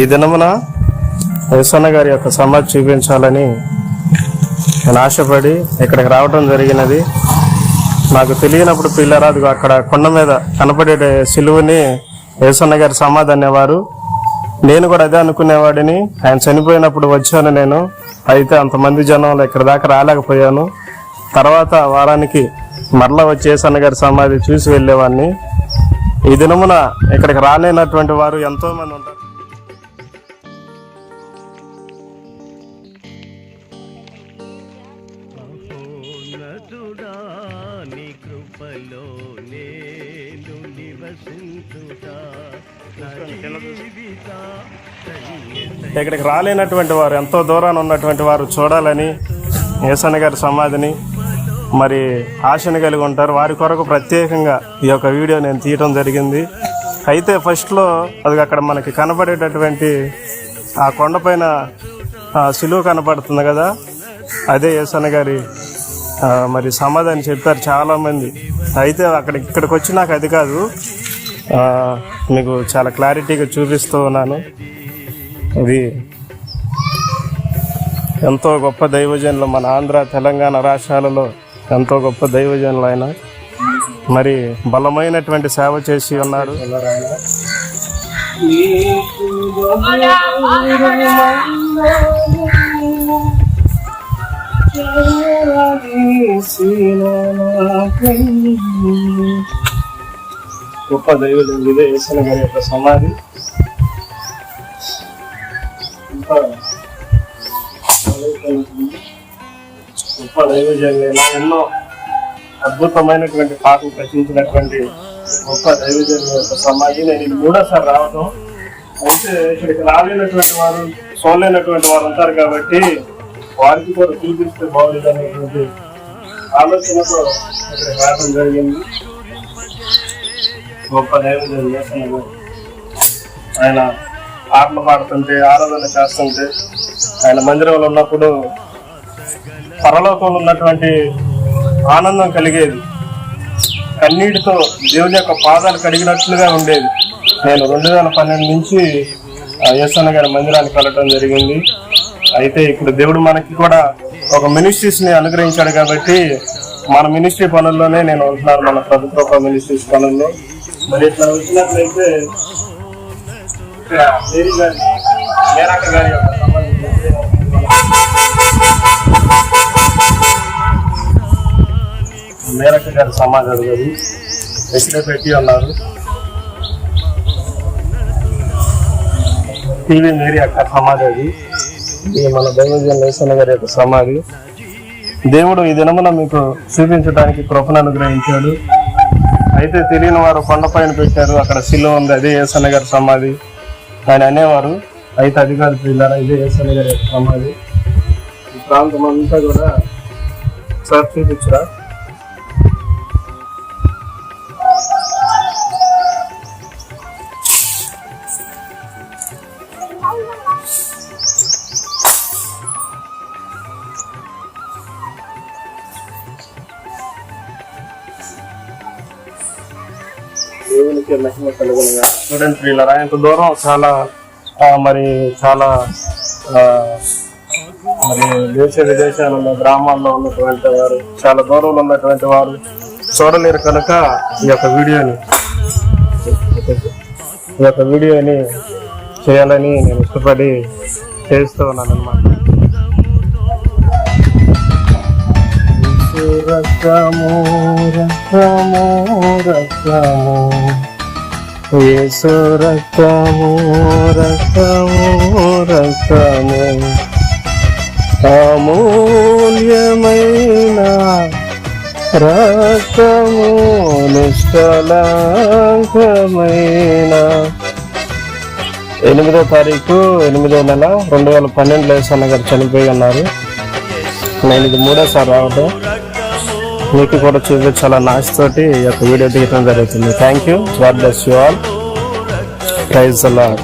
ఈ దినమున యేసన్న గారి యొక్క సమాధి చూపించాలని నేను ఆశపడి ఇక్కడికి రావడం జరిగినది. నాకు తెలియనప్పుడు పిల్లరాదు అక్కడ కొండ మీద కనపడే సిలువని యేసన్న గారి సమాధి అనేవారు. నేను కూడా అదే అనుకునేవాడిని. ఆయన చనిపోయినప్పుడు వచ్చాను నేను. అయితే అంతమంది జనంలో ఇక్కడ దాకా రాలేకపోయాను. తర్వాత వారానికి మరలా వచ్చి యేసన్న గారి సమాధి చూసి వెళ్ళేవాడిని. ఈ దినమున ఇక్కడికి రాలేనటువంటి వారు ఎంతో మంది ఉంటారు. ఇక్కడికి రాలేనటువంటి వారు, ఎంతో దూరాన్ని ఉన్నటువంటి వారు చూడాలని యేసన్న గారి సమాధిని మరి ఆశను కలిగి ఉంటారు. వారి కొరకు ప్రత్యేకంగా ఈ యొక్క వీడియో నేను తీయటం జరిగింది. అయితే ఫస్ట్లో అది అక్కడ మనకి కనపడేటటువంటి ఆ కొండపైన సిలువ కనపడుతుంది కదా, అదే యేసన్న గారి మరి సమాధి అని చెప్పారు చాలామంది. అయితే ఇక్కడికి వచ్చి నాకు అది కాదు, మీకు చాలా క్లారిటీగా చూపిస్తూ ఉన్నాను. ఇది ఎంతో గొప్ప దైవజనులు, మన ఆంధ్ర తెలంగాణ రాష్ట్రాలలో ఎంతో గొప్ప దైవజనులు ఆయన. మరి బలమైనటువంటి సేవ చేసి ఉన్నారు. గొప్ప దైవజనులు, ఇదే యేసన్న గారి యొక్క సమాధి. గొప్ప దైవజనులైనా ఎన్నో అద్భుతమైనటువంటి పాటలు రచించినటువంటి గొప్ప దైవజనుల యొక్క సమాధి. నేను ఇది మూడోసారి రావడం. అయితే ఇక్కడికి రాలేనటువంటి వారు, చూడలేనటువంటి వారు ఉంటారు కాబట్టి వారికి కూడా చూపిస్తే బాగుంది అనేటువంటి ఆలోచనతో ఇక్కడికి రావడం జరిగింది. గొప్ప దైవజనులు యేసన్న గారు, ఆయన పాటలు పాడుతుంటే, ఆరాధన చేస్తుంటే, ఆయన మందిరంలో ఉన్నప్పుడు పరలోకంలో ఉన్నటువంటి ఆనందం కలిగేది. కన్నీటితో దేవుని యొక్క పాదాలు కడిగినట్లుగా ఉండేది. నేను 2012 నుంచి యేసన్న గారి మందిరానికి వెళ్ళటం జరిగింది. అయితే ఇప్పుడు దేవుడు మనకి కూడా ఒక మినిస్ట్రీస్ని అనుగ్రహించాడు కాబట్టి మన మినిస్ట్రీ పనుల్లోనే నేను ఉంటున్నాను, మన ప్రభుత్వ మినిస్ట్రీస్ పనుల్లో. మరి ఇట్లా వచ్చినట్లయితే మేరక్క గారి యొక్క మేరక్క గారి సమాధి అడుగుది ఎక్కడే పెట్టి ఉన్నారు. టీవీ మేరీ అక్క సమాధి అది. ఇది మన దైవజనులు యేసన్న గారి యొక్క సమాధి. దేవుడు ఈ దినమున మీకు చూపించడానికి కృపను అనుగ్రహించాడు. అయితే తెలియని వారు కొండపైన పెట్టారు, అక్కడ సిలువ ఉంది, అదే యేసన్న గారి సమాధి ఆయన అనేవారు. అయితే అధికారులు పిల్లారా, ఇదే యేసన్న గారి యొక్క సమాధి. ఈ ప్రాంతం అంతా కూడా సార్ చూపించరా. దేవునికి మహిమ కలుగునుగా. చూడండి పిల్లరా, ఇంత దూరం చాలా మరి దేశ విదేశాలలో, గ్రామాల్లో ఉన్నటువంటి వారు, చాలా దూరంలో ఉన్నటువంటి వారు చూడలేరు కనుక ఈ యొక్క వీడియోని చేయాలని నేను ఇష్టపడి చేస్తూ ఉన్నాను అన్నమాట. యేసు రక్తము రక్తము రక్తము అమూల్యమైన రక్తము నిష్కళంకమైన 8వ తారీఖు 8వ నెల 2012 యేసన్న గారు చనిపోయి ఉన్నారు. నేను ఇది మూడోసారి రావడం, మీకు కూడా చూపించాలన్న ఆశతోటి ఈ యొక్క వీడియో తీయడం జరుగుతుంది. Thank you. God bless you all. Praise the lord.